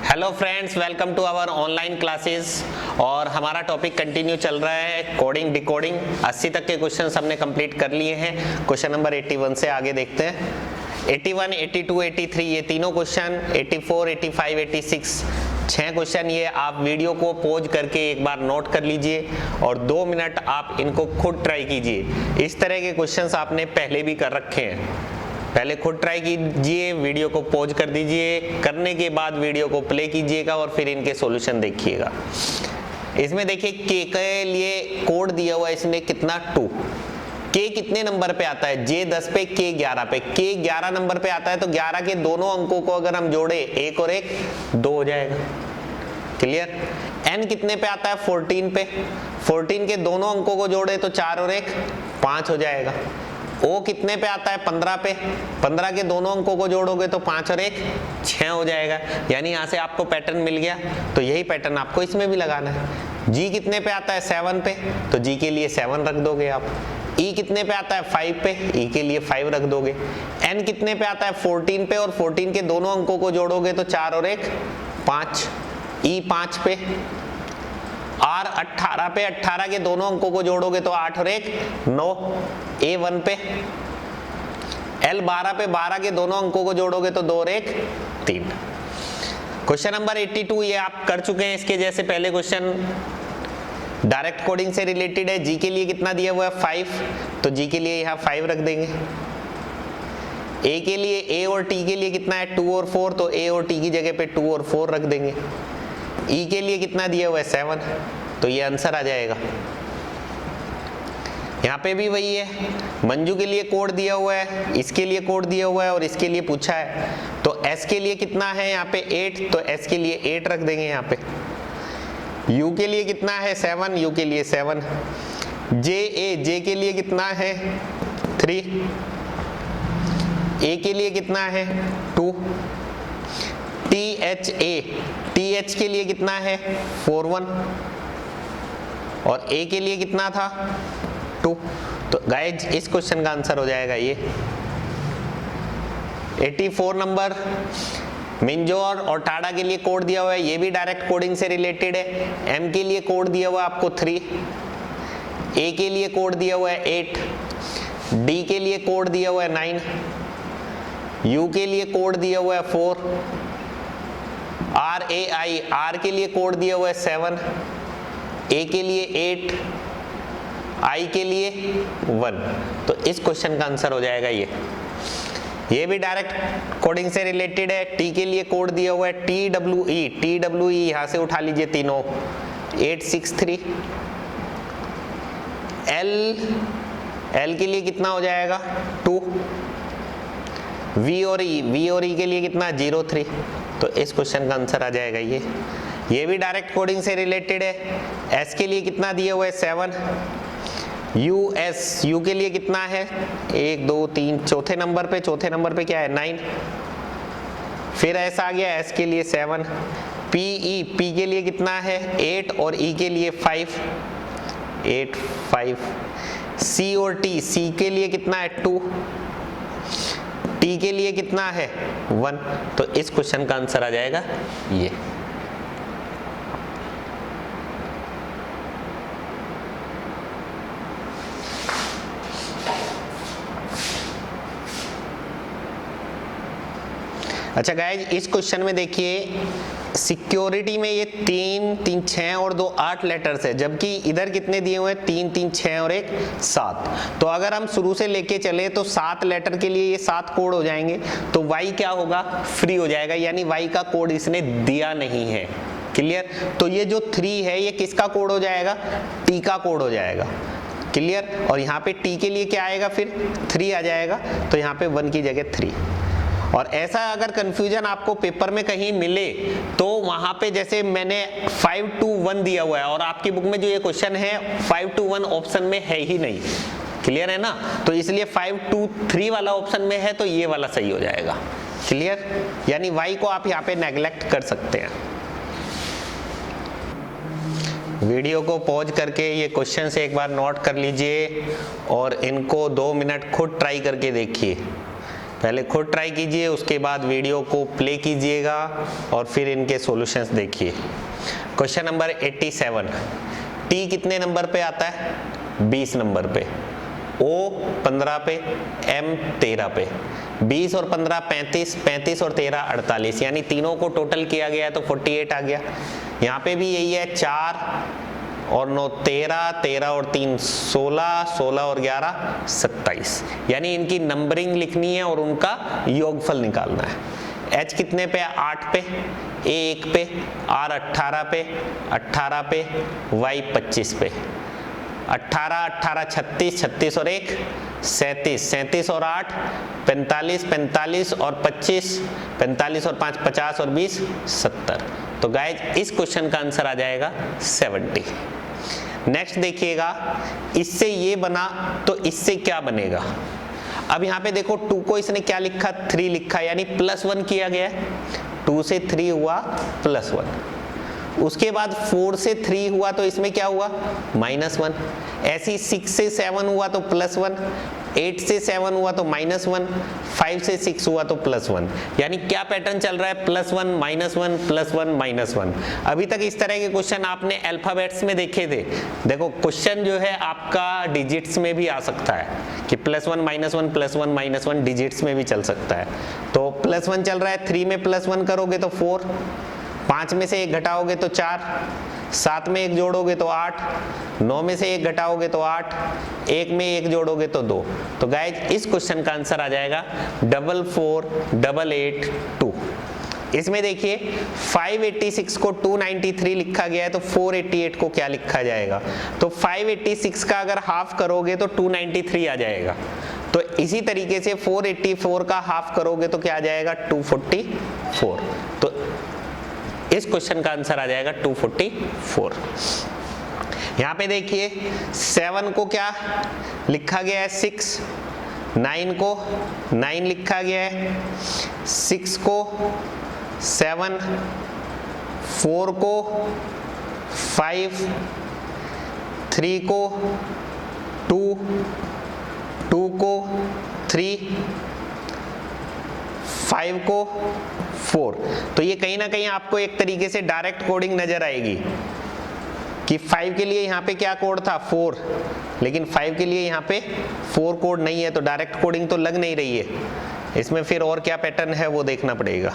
Hello friends, welcome to our online classes. और हमारा topic continue चल रहा है कोडिंग डिकोडिंग। 80 तक के क्वेश्चंस हमने कंप्लीट कर लिए हैं। क्वेश्चन नंबर 81 से आगे देखते हैं। 81, 82, 83 ये तीनों क्वेश्चन, 84, 85, 86 6 क्वेश्चन ये आप वीडियो को पॉज करके एक बार नोट कर लीजिए और 2 मिनट आप इनको खुद ट्राई कीजिए। इस तरह के क्वेश्चंस आपने पहले भी कर रखे हैं, पहले खुद ट्राई कीजिए, वीडियो को पॉज कर दीजिए, करने के बाद वीडियो को प्ले कीजिएगा और फिर इनके सॉल्यूशन देखिएगा। इसमें देखिए के के लिए कोड दिया हुआ है इसने कितना 2। के कितने नंबर पे आता है? जे 10 पे, के 11 पे। के 11 नंबर पे आता है तो 11 के दोनों अंकों को अगर हम जोड़े, एक और एक 2 हो जाएगा। क्लियर? एन कितने पे आता है? 14 पे। 14 के दोनों अंकों को जोड़े तो 4 और 1 5 हो जाएगा। ओ कितने पे आता है? 15 पे। 15 के दोनों अंकों को जोड़ोगे तो 5 और 1 6 हो जाएगा। यानी यहाँ से आपको पैटर्न मिल गया, तो यही पैटर्न आपको इसमें भी लगाना है। जी कितने पे आता है? 7 पे, तो जी के लिए 7 रख दोगे आप। ई कितने पे आता है? 5 पे, ई के लिए 5 रख दोगे। एन कितने पे आता है? 14 पे, और 14 के दोनों अंकों को जोड़ोगे तो 4 और 1 5। ई 5 पे। आर 18 पे, 18 के दोनों अंकों को जोड़ोगे तो 8 और 1 9। ए 1 पे। एल 12 पे, 12 के दोनों अंकों को जोड़ोगे तो 2 और 1 3। क्वेश्चन नंबर 82 ये आप कर चुके हैं। इसके जैसे पहले क्वेश्चन डायरेक्ट कोडिंग से रिलेटेड है। जी के लिए कितना दिया हुआ है? 5, तो जी के लिए यहाँ 5 रख देंगे। ए के लिए, ए और टी के लिए कितना है? 2 और 4, तो ए और टी की जगह पे 2 और 4 रख देंगे। ई के लिए कितना दिया हुआ है? 7, तो ये आंसर आ जाएगा। यहाँ पे भी वही है, मंजू के लिए कोड दिया हुआ है, इसके लिए कोड दिया हुआ है और इसके लिए पूछा है। तो एस के लिए कितना है यहाँ पे? 8, तो एस के लिए 8 रख देंगे यहाँ पे। यू के लिए कितना है? 7, यू के लिए 7। जे के लिए कितना है? 3। ए के लिए कितना है? 2। टी एच के लिए कितना है? 4 1, और ए के लिए कितना था? 2। तो गाइज इस क्वेश्चन का आंसर हो जाएगा ये। 84 नंबर मिंजोर और टाडा के लिए कोड दिया हुआ है, ये भी डायरेक्ट कोडिंग से रिलेटेड है। एम के लिए कोड दिया हुआ है आपको 3। ए के लिए कोड दिया हुआ है 8। डी के लिए कोड दिया हुआ है 9। यू के लिए कोड दिया हुआ है 4। आर के लिए कोड दिया हुआ है 7। ए के लिए 8। आई के लिए 1। तो इस क्वेश्चन का आंसर हो जाएगा ये भी डायरेक्ट कोडिंग से रिलेटेड है। टी के लिए कोड दिया हुआ है TWE यहां से उठा लीजिए तीनों, 863। एल के लिए कितना हो जाएगा? 2। वी और ई के लिए कितना? 03। तो इस क्वेश्चन का आंसर आ जाएगा ये भी डायरेक्ट कोडिंग से रिलेटेड है। एस के लिए कितना दिया हुआ है? 7। यू के लिए कितना है? 1 2 3, चौथे नंबर पे क्या है? 9। फिर एस आ गया, एस के लिए 7। पी के लिए कितना है? 8, और ई के लिए 5 8 5। सी और टी के लिए कितना है? 2। टी के लिए कितना है? 1। तो इस क्वेश्चन का आंसर आ जाएगा ये। अच्छा गाइज, इस क्वेश्चन में देखिए सिक्योरिटी में ये 3 3 6 और 2 8 लेटर्स है, जबकि इधर कितने दिए हुए हैं? 3 3 6 और 1 7। तो अगर हम शुरू से लेके चले तो 7 लेटर के लिए ये 7 कोड हो जाएंगे, तो y क्या होगा? फ्री हो जाएगा, यानी y का कोड इसने दिया नहीं है। क्लियर? तो ये जो 3 है ये किसका कोड हो जाएगा? t का कोड हो जाएगा। क्लियर? और यहाँ पे t के लिए क्या आएगा? फिर 3 आ जाएगा, तो यहाँ पे 1 की जगह 3। और ऐसा अगर कंफ्यूजन आपको पेपर में कहीं मिले तो वहां पे जैसे मैंने 5 to 1 दिया हुआ है और आपकी बुक में जो ये क्वेश्चन है 5 to 1 ऑप्शन में है ही नहीं। क्लियर है ना? तो इसलिए 5 to 3 वाला ऑप्शन में है, तो ये वाला सही हो जाएगा। क्लियर? यानी y को आप यहाँ पे नेग्लेक्ट कर सकते हैं। वीडियो को पॉज करके ये क्वेश्चन से एक बार नोट कर लीजिए और इनको 2 मिनट खुद ट्राई करके देखिए। पहले खुद ट्राई कीजिए, उसके बाद वीडियो को प्ले कीजिएगा और फिर इनके सॉल्यूशंस देखिए। क्वेश्चन नंबर 87, टी कितने नंबर पे आता है? 20 नंबर पे, ओ 15 पे, एम 13 पे। 20 और 15 35, 35 और 13 48, यानी तीनों को टोटल किया गया है तो 48 आ गया। यहाँ पे भी यही है, 4 और 9 13, 13 और 3 16, 16 और 11 27, यानी इनकी नंबरिंग लिखनी है और उनका योगफल निकालना है। H कितने पे? 8 पे, A 1 पे, R 18 पे, 18 पे, Y 25 पे। 18, 18, 36, 36 और 1 37, 37 और 8 45, 45 और 25 45 और 5 50 और 20 70। तो गाइज इस क्वेश्चन का आंसर आ जाएगा 70। नेक्स्ट देखिएगा, इससे ये बना तो इससे क्या बनेगा? अब यहाँ पे देखो 2 को इसने क्या लिखा? 3 लिखा, यानी +1 किया गया है। 2 से 3 हुआ +1। उसके बाद 4 से 3 हुआ तो इसमें क्या हुआ? -1। ऐसी 6 से 7 हुआ तो +1, 8 से 7 हुआ तो -1, 5 से 6 हुआ तो +1। यानी क्या पैटर्न चल रहा है? +1 -1 +1 -1। अभी तक इस तरह के क्वेश्चन आपने अल्फाबेट्स में देखे थे। देखो क्वेश्चन जो है आपका डिजिट्स में भी आ सकता है कि +1 -1 +1 -1 डिजिट्स में भी चल सकता है। तो +1 चल रहा है, 3 में +1 करोगे तो 4, 5 में से 1 घटाओगे तो 4, 7 में 1 जोड़ोगे तो 8, 9 में से 1 घटाओगे तो 8, 1 में 1 जोड़ोगे तो 2। तो गाइज इस क्वेश्चन का आंसर आ जाएगा 44882। इसमें देखिए 586 को 293 लिखा गया है तो 488 को क्या लिखा जाएगा? तो 586 का अगर हाफ करोगे तो 293 आ जाएगा। तो इसी तरीके से 484 का हाफ करोगे तो क्या आ जाएगा? 244। तो इस क्वेश्चन का आंसर आ जाएगा 244। यहाँ पे देखिए 7 को क्या लिखा गया है? 6, 9 को 9 लिखा गया है, 6 को 7, 4 को 5, 3 को 2, 2 को 3, 5 को 4। तो ये कहीं ना कहीं आपको एक तरीके से डायरेक्ट कोडिंग नजर आएगी कि 5 के लिए यहाँ पे क्या कोड था? 4, लेकिन 5 के लिए यहाँ पे 4 कोड नहीं है, तो डायरेक्ट कोडिंग तो लग नहीं रही है। इसमें फिर और क्या पैटर्न है वो देखना पड़ेगा।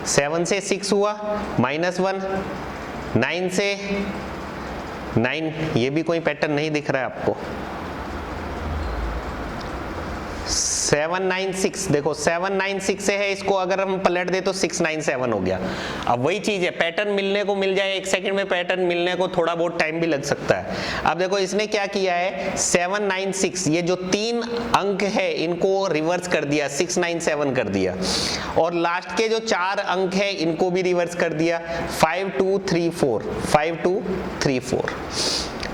7 से 6 हुआ -1, 9 से 9, ये भी कोई पैटर्न नहीं दिख रहा है आपको। 796, देखो 796 से है, इसको अगर हम पलट दे तो 697 हो गया। अब वही चीज है, पैटर्न मिलने को मिल जाए, 1 सेकंड में पैटर्न मिलने को थोड़ा बहुत टाइम भी लग सकता है। अब देखो इसने क्या किया है, 796, ये जो 3 अंक है इनको रिवर्स कर दिया, 697 कर दिया, और लास्ट के जो 4 अंक है इनको भी रिवर्स कर दिया, 5234, 5234।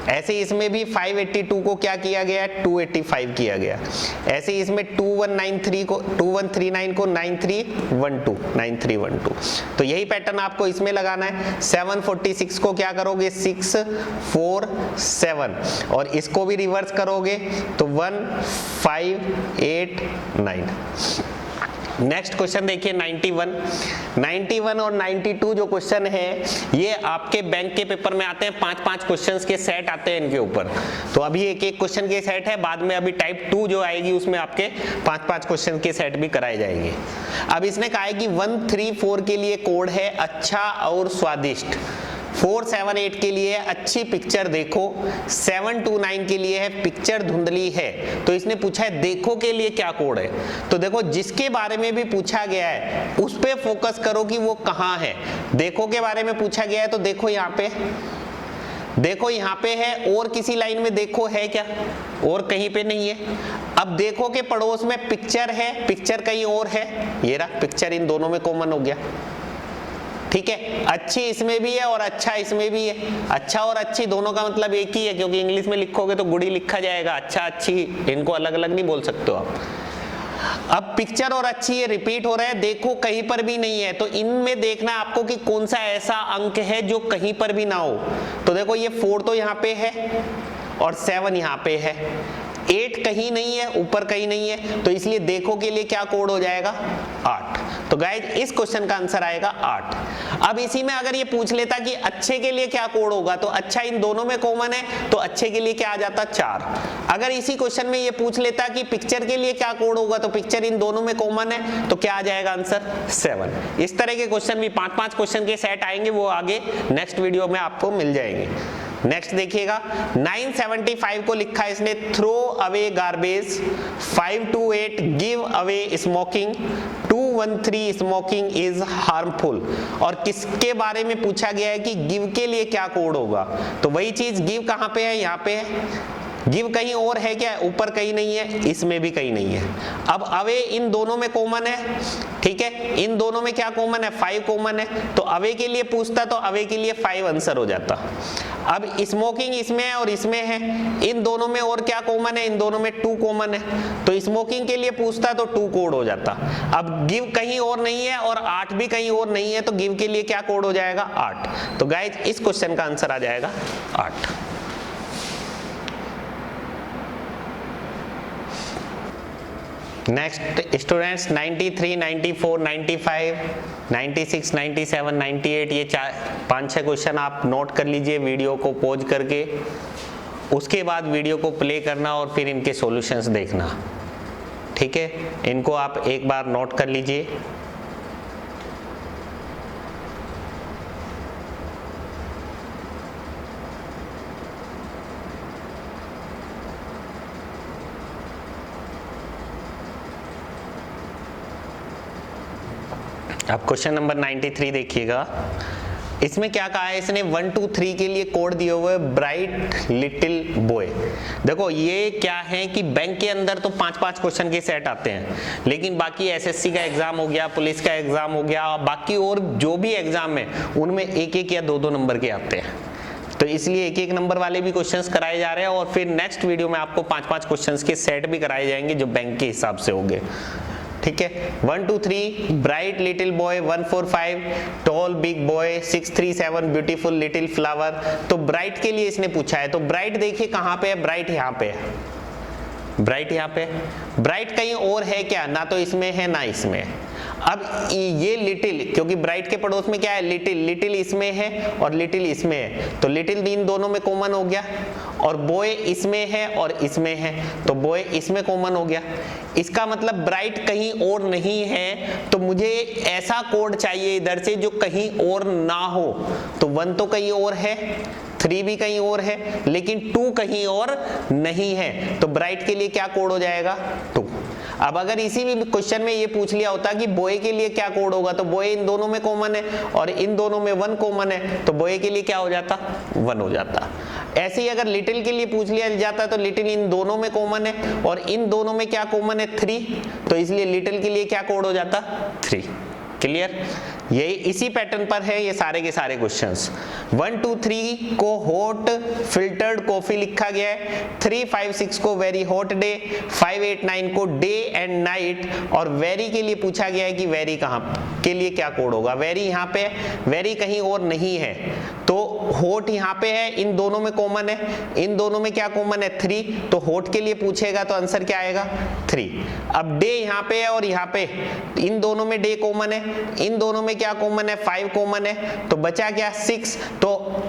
ऐसे इसमें भी 582 को क्या किया गया है? 285 किया गया। ऐसे इसमें 2139 को 2139 को 9312, 9312। तो यही पैटर्न आपको इसमें लगाना है। 746 को क्या करोगे? 647, और इसको भी रिवर्स करोगे तो 1589। नेक्स्ट क्वेश्चन देखिए 91 और 92 जो क्वेश्चन है ये आपके बैंक के पेपर में आते हैं। 5-5 क्वेश्चंस के सेट आते हैं इनके ऊपर। तो अभी एक क्वेश्चन के सेट है, बाद में अभी टाइप 2 जो आएगी उसमें आपके 5-5 क्वेश्चन के सेट भी कराए जाएंगे। अब इसने कहा है कि 134 के लिए कोड है अच्छा और स्वादिष्ट, 478 के लिए अच्छी पिक्चर देखो, 729 के लिए है पिक्चर धुंधली है। तो इसने पूछा है देखो के लिए क्या कोड है। तो देखो जिसके बारे में भी पूछा गया है उस पे फोकस करो कि वो कहाँ है। देखो के बारे में पूछा गया है तो देखो यहाँ पे, देखो यहाँ पे है, और किसी लाइन में देखो है क्या? और कहीं पे नहीं है। अब देखो के पड़ोस में पिक्चर है, पिक्चर कहीं और है, ये रहा पिक्चर, इन दोनों में कॉमन हो गया। ठीक है, अच्छी इसमें भी है और अच्छा इसमें भी है। अच्छा और अच्छी दोनों का मतलब एक ही है, क्योंकि इंग्लिश में लिखोगे तो गुड़ी लिखा जाएगा, अच्छा अच्छी इनको अलग अलग नहीं बोल सकते हो आप। अब पिक्चर और अच्छी ये रिपीट हो रहा है, देखो कहीं पर भी नहीं है। तो इनमें देखना है आपको कि कौन सा ऐसा अंक है जो कहीं पर भी ना हो। तो देखो ये 4 तो यहाँ पे है और 7 यहाँ पे है, 8 कहीं नहीं है, ऊपर कहीं नहीं है, तो इसलिए देखो के लिए क्या कोड हो जाएगा 8। तो गाइज इस क्वेश्चन का आंसर आएगा 8। अब इसी में अगर ये पूछ लेता कि अच्छे के लिए क्या कोड होगा, तो अच्छा इन दोनों में कॉमन है, तो अच्छे के लिए क्या आ जाता 4। अगर इसी क्वेश्चन में ये पूछ लेता कि पिक्चर के लिए क्या कोड होगा, तो पिक्चर इन दोनों में कॉमन है, तो क्या आ जाएगा आंसर 7। इस तरह के क्वेश्चन भी 5-5 क्वेश्चन के सेट आएंगे, वो आगे नेक्स्ट वीडियो में आपको मिल जाएंगे। नेक्स्ट देखिएगा 975 को लिखा है इसने, throw away garbage, 528 give away smoking, 213 smoking is harmful. और किसके बारे में पूछा गया है कि गिव के लिए क्या कोड होगा, तो वही चीज गिव कहां पे है, यहां पे है। गिव कहीं और है क्या, ऊपर कहीं नहीं है, इसमें भी कहीं नहीं है। अब अवे इन दोनों में कॉमन है, ठीक है, इन दोनों में क्या कॉमन है, 5 कॉमन है, तो अवे के लिए पूछता तो अवे के लिए 5 आंसर हो जाता। अब स्मोकिंग इसमें है और इसमें है, इन दोनों में और क्या कॉमन है, इन दोनों में 2 कॉमन है, तो स्मोकिंग के लिए पूछता तो 2 कोड हो जाता। अब गिव कहीं और नहीं है और 8 भी कहीं और नहीं है, तो गिव के लिए क्या कोड हो जाएगा 8। तो गाइज इस क्वेश्चन का आंसर आ जाएगा 8। नेक्स्ट स्टूडेंट्स 93, 94, 95, 96, 97, 98 ये 5-6 क्वेश्चन आप नोट कर लीजिए वीडियो को पॉज करके, उसके बाद वीडियो को प्ले करना और फिर इनके सॉल्यूशंस देखना, ठीक है। इनको आप एक बार नोट कर लीजिए। अब क्वेश्चन नंबर 93 देखिएगा, इसमें क्या कहा है इसने, 1 2 3 के लिए कोड दिए हुए ब्राइट लिटिल बॉय। देखो ये क्या है कि बैंक के अंदर तो 5-5 क्वेश्चन के सेट आते हैं, लेकिन बाकी एसएससी का एग्जाम हो गया, पुलिस का एग्जाम हो गया, बाकी और जो भी एग्जाम है उनमें 1-1 या 2-2 नंबर के आते हैं। तो इसलिए 1-1 नंबर वाले भी क्वेश्चंस कराए जा रहे हैं, और फिर नेक्स्ट वीडियो में आपको 5-5 क्वेश्चंस के सेट भी कराए जाएंगे जो बैंक के हिसाब से होंगे, ठीक है। 1 2 3 bright little boy, 1 4 5 tall big boy, 6 3 7 beautiful little flower. तो ब्राइट के लिए इसने पूछा है, तो ब्राइट देखिए कहां पे है, ब्राइट यहां पे है, ब्राइट यहां पे। ब्राइट कहीं और है क्या, ना तो इसमें है ना इसमें। अब ये लिटिल, क्योंकि ब्राइट के पड़ोस में क्या है लिटिल, लिटिल इसमें है और लिटिल इसमें है, तो लिटिल इन दोनों में कॉमन हो गया, और बॉय इसमें है और इसमें है, तो बॉय इसमें कॉमन हो गया। इसका मतलब ब्राइट कहीं और नहीं है, तो मुझे ऐसा कोड चाहिए इधर से जो कहीं और ना हो। तो 1 तो कहीं और है, 3 भी कहीं और है, लेकिन 2 कहीं और नहीं है, तो ब्राइट के लिए क्या कोड हो जाएगा 2। अब अगर इसी भी क्वेश्चन में ये पूछ लिया होता कि बॉय के लिए क्या कोड होगा, तो बॉय इन दोनों में कॉमन है और इन दोनों में 1 कॉमन है, तो बॉय के लिए क्या हो जाता 1 हो जाता। ऐसे ही अगर लिटिल के लिए पूछ लिया जाता तो लिटिल इन दोनों में कॉमन है और इन दोनों में क्या कॉमन है 3, तो इसलिए लिटिल के लिए क्या कोड हो जाता 3। क्लियर, यही इसी पैटर्न पर है ये सारे के सारे क्वेश्चंस। 1 2 3 को हॉट फिल्टर्ड कॉफी लिखा गया है, 3 5 6 को वेरी हॉट डे, 5 8 9 को डे एंड नाइट, और वेरी के लिए पूछा गया है कि वेरी कहां के लिए क्या कोड होगा। वेरी यहाँ पे है, वेरी कहीं और नहीं है, तो हॉट यहाँ पे है, इन दोनों में कॉमन है, इन दोनों में क्या कॉमन है 3, तो हॉट के लिए पूछेगा तो आंसर क्या आएगा 3। अब डे यहाँ पे है और यहाँ पे, इन दोनों में डे कॉमन है, इन दोनों में क्या कॉमन है 5 कॉमन है, तो बचा क्या 6, तो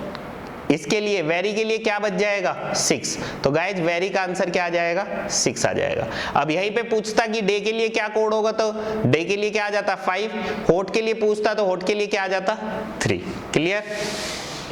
इसके लिए वेरी के लिए क्या बच जाएगा 6, तो गाइज वेरी का आंसर क्या आ जाएगा 6 आ जाएगा। अब यहीं पे पूछता कि डे के लिए क्या कोड होगा, तो डे के लिए क्या आ जाता 5, हॉट के लिए पूछता तो हॉट के लिए क्या आ जाता 3। क्लियर,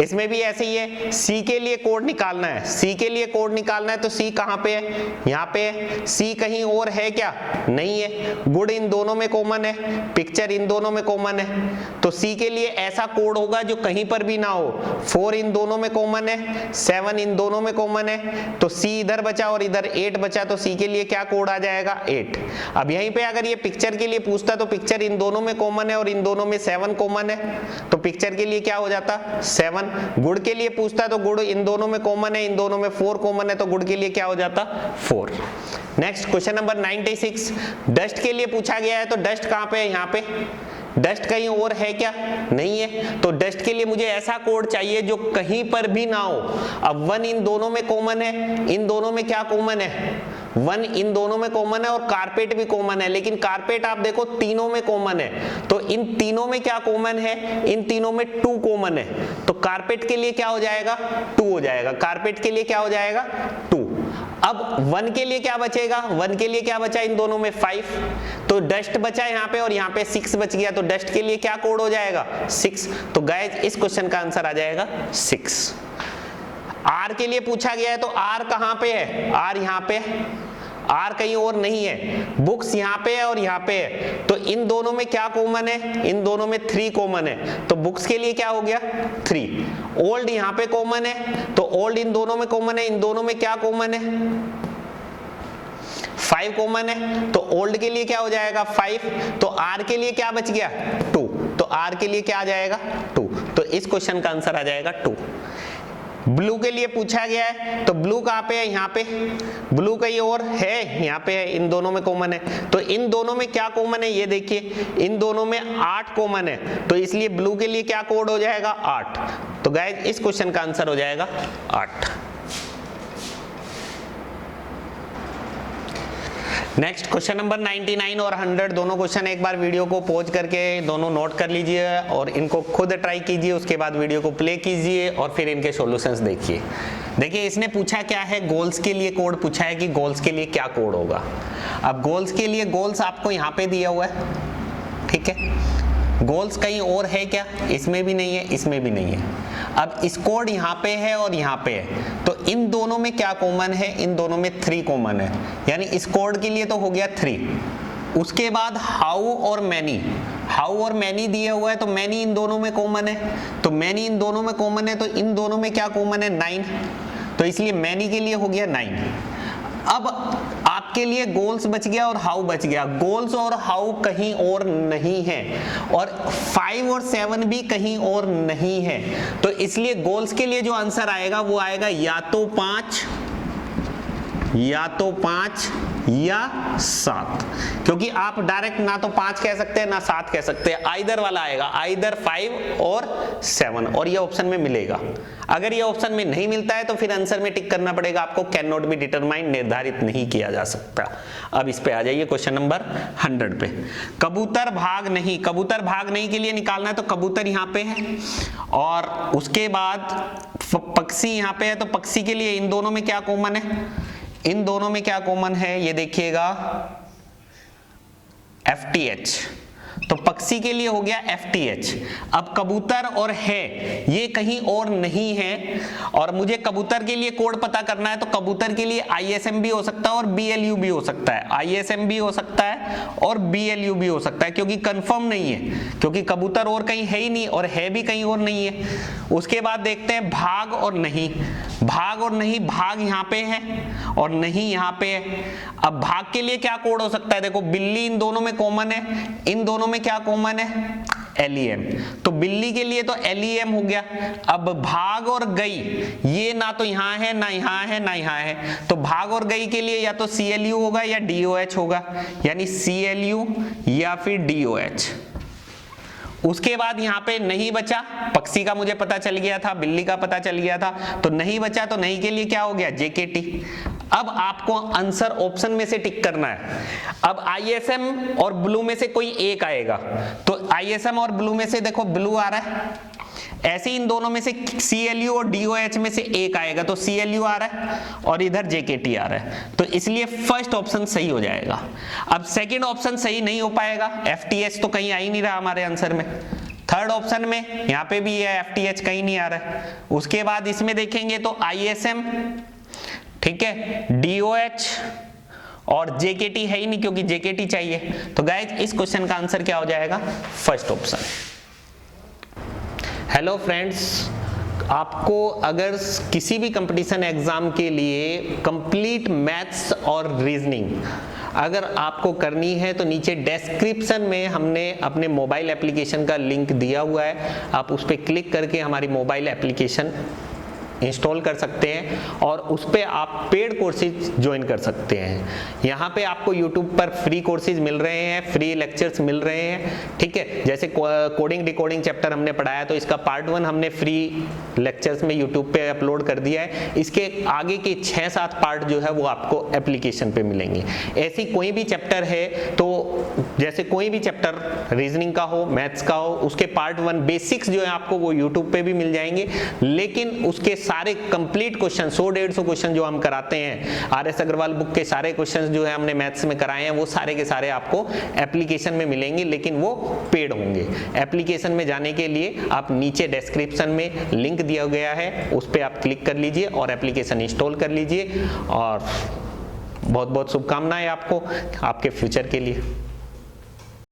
इसमें भी ऐसे ही है, सी के लिए कोड निकालना है, सी के लिए कोड निकालना है, तो सी कहां पे है, यहाँ पे है, सी कहीं और है क्या, नहीं है। गुड इन दोनों में कॉमन है, पिक्चर इन दोनों में कॉमन है, तो सी के लिए ऐसा कोड होगा जो कहीं पर भी ना हो। 4 इन दोनों में कॉमन है, 7 इन दोनों में कॉमन है, तो सी इधर बचा और इधर 8 बचा, तो सी के लिए क्या कोड आ जाएगा 8। अब यहीं पे अगर ये पिक्चर के लिए पूछता तो पिक्चर इन दोनों में कॉमन है और इन दोनों में 7 कॉमन है, तो पिक्चर के लिए क्या हो जाता 7। गुड के लिए पूछता तो गुड इन दोनों में कॉमन है, इन दोनों में 4 कॉमन है, तो गुड के लिए क्या हो जाता 4। नेक्स्ट क्वेश्चन नंबर 96, डस्ट के लिए पूछा गया है, तो डस्ट कहां पे है, यहाँ पे। डस्ट कहीं और है क्या, नहीं है, तो डस्ट के लिए मुझे ऐसा कोड चाहिए जो कहीं पर भी ना हो। अब 1 इन दोनों में कॉमन है, इन दोनों में क्या कॉमन है 1 इन दोनों में कॉमन है और कारपेट भी कॉमन है, लेकिन कारपेट आप देखो तीनों में कॉमन है, तो इन तीनों में क्या कॉमन है, इन तीनों में 2 कॉमन है, तो कारपेट के लिए क्या हो जाएगा 2 हो जाएगा, कारपेट के लिए क्या हो जाएगा 2। अब 1 के लिए क्या बचेगा, 1 के लिए क्या बचा इन दोनों में 5, तो डस्ट बचा यहाँ पे और यहाँ पे 6 बच गया, तो डस्ट के लिए क्या कोड हो जाएगा 6। तो गाइस इस क्वेश्चन का आंसर आ जाएगा 6। आर के लिए पूछा गया है तो आर कहाँ पे है, आर यहाँ पे है, आर कहीं और नहीं है, बुक्स यहाँ पे है और यहाँ पे है, तो इन दोनों में क्या कॉमन है, इन दोनों में 3 कॉमन है, तो बुक्स के लिए क्या हो गया 3। ओल्ड यहाँ पे कॉमन है, तो ओल्ड इन दोनों में कॉमन है, इन दोनों में क्या कॉमन है 5 कॉमन है, तो ओल्ड के लिए क्या हो जाएगा 5, तो आर के लिए क्या बच गया 2, तो आर के लिए क्या आ जाएगा 2, तो इस क्वेश्चन का आंसर आ जाएगा 2। ब्लू के लिए पूछा गया है तो ब्लू कहाँ पे है, यहाँ पे, ब्लू कहीं और है, यहाँ पे है, इन दोनों में कॉमन है, तो इन दोनों में क्या कॉमन है ये देखिए, इन दोनों में 8 कॉमन है, तो इसलिए ब्लू के लिए क्या कोड हो जाएगा 8। तो गाइस इस क्वेश्चन का आंसर हो जाएगा 8। नेक्स्ट क्वेश्चन नंबर 99 और 100 दोनों क्वेश्चन एक बार वीडियो को पॉज करके दोनों नोट कर लीजिए और इनको खुद ट्राई कीजिए, उसके बाद वीडियो को प्ले कीजिए और फिर इनके सॉल्यूशंस देखिए। देखिए इसने पूछा क्या है, गोल्स के लिए कोड पूछा है कि गोल्स के लिए क्या कोड होगा। अब गोल्स के लिए गोल्स आपको यहाँ पे दिया हुआ है, ठीक है, गोल्स कहीं और है क्या, इसमें भी नहीं है, इसमें भी नहीं है। अब इस कोड यहाँ पे है और यहाँ पे है, तो इन दोनों में क्या कॉमन है, इन दोनों में 3 कॉमन है, यानी इस कोड के लिए तो हो गया 3। उसके बाद हाउ और मैनी, हाउ और मैनी दिया हुआ है, तो मैनी इन दोनों में कॉमन है, तो मैनी इन दोनों में कॉमन है, तो इन दोनों में क्या कॉमन है 9, तो इसलिए मैनी के लिए हो गया 9। अब आपके लिए गोल्स बच गया और हाउ बच गया, गोल्स और हाउ कहीं और नहीं है और 5 और 7 भी कहीं और नहीं है, तो इसलिए गोल्स के लिए जो आंसर आएगा वो आएगा या तो 5 या 7, क्योंकि आप डायरेक्ट ना तो 5 कह सकते हैं ना 7 कह सकते हैं, आइदर वाला आएगा, आइदर 5 और 7, और ये ऑप्शन में मिलेगा। अगर ये ऑप्शन में नहीं मिलता है तो फिर आंसर में टिक करना पड़ेगा आपको, कैन नॉट बी डिटरमाइंड, निर्धारित नहीं किया जा सकता। अब इस पे आ जाइए क्वेश्चन नंबर 100 पे। कबूतर भाग नहीं, कबूतर भाग नहीं के लिए निकालना है, तो कबूतर यहाँ पे है और उसके बाद पक्षी यहाँ पे है, तो पक्षी के लिए इन दोनों में क्या कॉमन है, इन दोनों में क्या कॉमन है ये देखिएगा FTH, तो पक्षी के लिए हो गया FTH। अब कबूतर और है ये कहीं और नहीं है और मुझे कबूतर के लिए कोड पता करना है, तो कबूतर के लिए ISM भी हो सकता है और BLU भी हो सकता है, ISM भी हो सकता है और BLU भी हो सकता है, क्योंकि कंफर्म नहीं है, क्योंकि कबूतर और कहीं है ही नहीं और है भी कहीं और नहीं है। उसके बाद देखते हैं भाग और नहीं, भाग और नहीं, भाग यहाँ पे है और नहीं यहाँ पे है। अब भाग के लिए क्या कोड हो सकता है, देखो बिल्ली इन दोनों में कॉमन है, इन दोनों में क्या कॉमन है LEM, तो बिल्ली के लिए तो LEM हो गया। अब भाग और गई ये ना तो यहाँ है ना यहाँ है ना यहाँ है, तो भाग और गई के लिए या तो CLU होगा या DOH होगा, यानी CLU या फिर DOH। उसके बाद यहाँ पे नहीं बचा, पक्षी का मुझे पता चल गया था, बिल्ली का पता चल गया था, तो नहीं बचा, तो नहीं के लिए क्या हो गया JKT। अब आपको आंसर ऑप्शन में से टिक करना है। अब ISM और ब्लू में से कोई एक आएगा, तो ISM और ब्लू में से देखो ब्लू आ रहा है, ऐसे इन दोनों में से CLU और DOH में से एक आएगा, तो CLU आ रहा है और इधर JKT आ रहा है, तो इसलिए फर्स्ट ऑप्शन सही हो जाएगा। अब सेकंड ऑप्शन सही नहीं हो पाएगा, FTH तो कहीं आ ही नहीं रहा हमारे आंसर में। थर्ड ऑप्शन में यहाँ पे भी है FTH कहीं नहीं आ रहा है। उसके बाद इसमें देखेंगे तो ISM, ठीक है, DOH और JKT है ही नहीं क्योंकि JKT चाहिए, तो गाइज इस क्वेश्चन का आंसर क्या हो जाएगा, फर्स्ट ऑप्शन। हेलो फ्रेंड्स, आपको अगर किसी भी कंपटीशन एग्जाम के लिए कंप्लीट मैथ्स और रीजनिंग अगर आपको करनी है तो नीचे डिस्क्रिप्शन में हमने अपने मोबाइल एप्लीकेशन का लिंक दिया हुआ है, आप उस पर क्लिक करके हमारी मोबाइल एप्लीकेशन इंस्टॉल कर सकते हैं और उस पे आप पेड कोर्सेज ज्वाइन कर सकते हैं। यहाँ पे आपको YouTube पर फ्री कोर्सेज मिल रहे हैं, फ्री लेक्चर्स मिल रहे हैं, ठीक है। जैसे कोडिंग डिकोडिंग चैप्टर हमने पढ़ाया तो इसका पार्ट 1 हमने फ्री लेक्चर्स में YouTube पे अपलोड कर दिया है। इसके आगे के 6-7 पार्ट जो है वो आपको एप्लीकेशन पे मिलेंगे। ऐसी कोई भी चैप्टर है तो जैसे कोई भी चैप्टर रीजनिंग का हो, मैथ्स का हो, उसके पार्ट 1 बेसिक्स जो है आपको वो YouTube पे भी मिल जाएंगे, लेकिन उसके सारे कंप्लीट क्वेश्चन 100-150 क्वेश्चन जो हम कराते हैं, RS अग्रवाल बुक के सारे क्वेश्चन जो है हमने मैथ्स में कराए हैं, वो सारे के सारे आपको एप्लीकेशन में मिलेंगे, लेकिन वो पेड होंगे। एप्लीकेशन में जाने के लिए आप नीचे डिस्क्रिप्शन में लिंक दिया गया है, उस पर आप क्लिक कर लीजिए और एप्लीकेशन इंस्टॉल कर लीजिए। और बहुत बहुत शुभकामनाएं आपको आपके फ्यूचर के लिए।